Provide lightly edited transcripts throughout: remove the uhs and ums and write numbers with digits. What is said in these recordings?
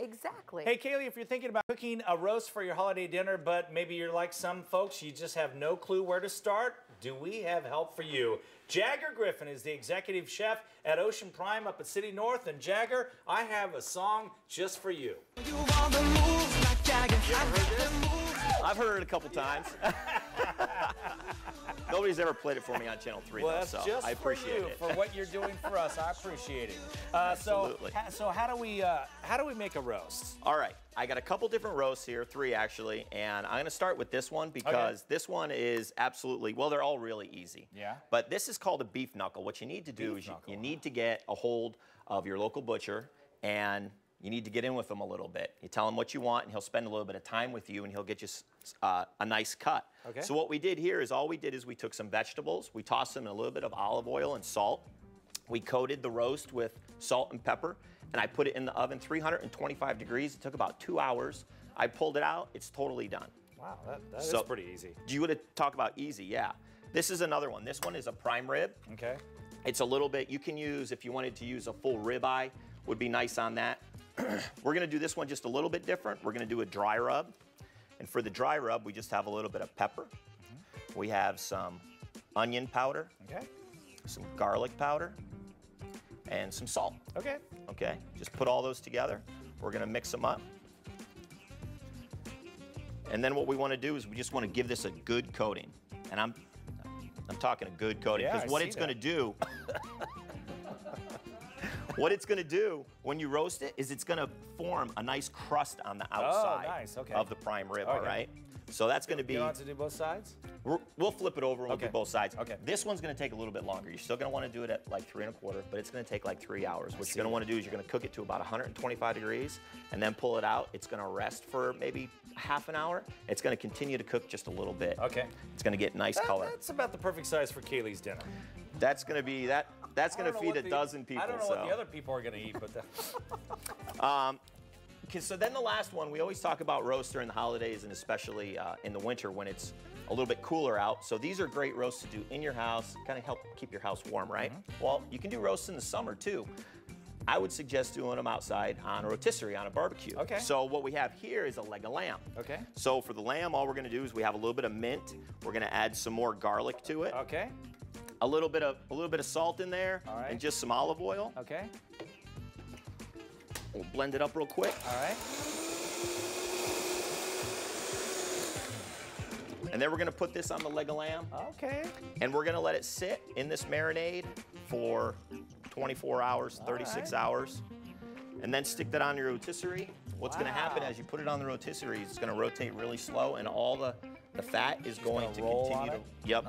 Exactly. Hey, Kaylee, if you're thinking about cooking a roast for your holiday dinner, but maybe you're like some folks, you just have no clue where to start, do we have help for you? Jagger Griffin is the executive chef at Ocean Prime up at City North. And Jagger, I have a song just for you. You want the moves like Jagger. You ever heard this? I've heard it a couple times. Nobody's ever played it for me on Channel 3, Well, though, that's so just I appreciate for you, it. for what you're doing for us. I appreciate it. Absolutely. So how do we make a roast? All right, I got a couple different roasts here, 3 actually, and I'm going to start with this one because this one is absolutely, well, they're all really easy. Yeah. But this is called a beef knuckle. What you need to do is you need to get a hold of your local butcher, and you need to get in with him a little bit. You tell him what you want, and he'll spend a little bit of time with you, and he'll get you a nice cut. Okay. So what we did here is we took some vegetables, we tossed them in a little bit of olive oil and salt. We coated the roast with salt and pepper, and I put it in the oven 325 degrees. It took about 2 hours. I pulled it out. It's totally done. Wow, that is pretty easy. Do you want to talk about easy? Yeah. This is another one. This one is a prime rib. Okay. It's a little bit, you can use, if you wanted to use a full ribeye, would be nice on that. We're going to do this one just a little bit different. We're going to do a dry rub. And for the dry rub, we just have a little bit of pepper. We have some onion powder. Okay. Some garlic powder. And some salt. Okay. Okay. Just put all those together. We're going to mix them up. And then what we want to do is we just want to give this a good coating. And I'm talking a good coating, because what it's going to do what it's going to do when you roast it is it's going to form a nice crust on the outside of the prime rib, all right? So that's going to be... You don't have to do both sides? We'll flip it over and we'll do both sides. Okay. This one's going to take a little bit longer. You're still going to want to do it at like 3 1/4, but it's going to take like 3 hours. What you're going to want to do is you're going to cook it to about 125 degrees and then pull it out. It's going to rest for maybe half an hour. It's going to continue to cook just a little bit. Okay. It's going to get nice color. That's about the perfect size for Kaylee's dinner. That's going to be that's going to feed a dozen people. I don't know what the other people are going to eat, but so then the last one, we always talk about roast during the holidays and especially in the winter when it's a little bit cooler out. So these are great roasts to do in your house, kind of help keep your house warm, right? Well, you can do roasts in the summer too. I would suggest doing them outside on a rotisserie, on a barbecue. Okay. So what we have here is a leg of lamb. Okay. So for the lamb, all we're going to do is we have a little bit of mint. We're going to add some more garlic to it. Okay. A little bit of salt in there, and just some olive oil. Okay. We'll blend it up real quick. All right. And then we're going to put this on the leg of lamb. Okay. And we're going to let it sit in this marinade for 24 hours, 36 hours. And then stick that on your rotisserie. What's going to happen as you put it on the rotisserie is it's going to rotate really slow, and all the fat is going to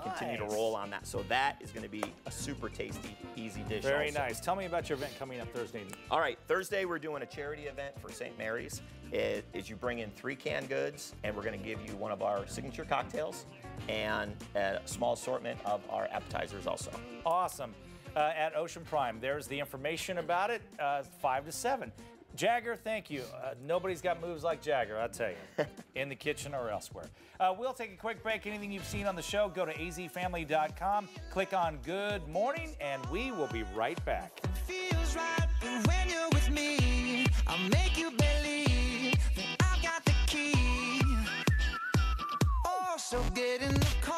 continue to roll on that. So that is going to be a super tasty, easy dish. Very nice. Tell me about your event coming up Thursday. All right, Thursday we're doing a charity event for St. Mary's. You bring in 3 canned goods, and we're going to give you one of our signature cocktails and a small assortment of our appetizers also. Awesome. At Ocean Prime, there's the information about it, 5 to 7. Jagger, thank you. Nobody's got moves like Jagger, I tell you, in the kitchen or elsewhere. We'll take a quick break. Anything you've seen on the show, go to azfamily.com, click on Good Morning, and we will be right back. Feels right when you're with me. I'll make you believe that I've got the key. Oh, so get in the car.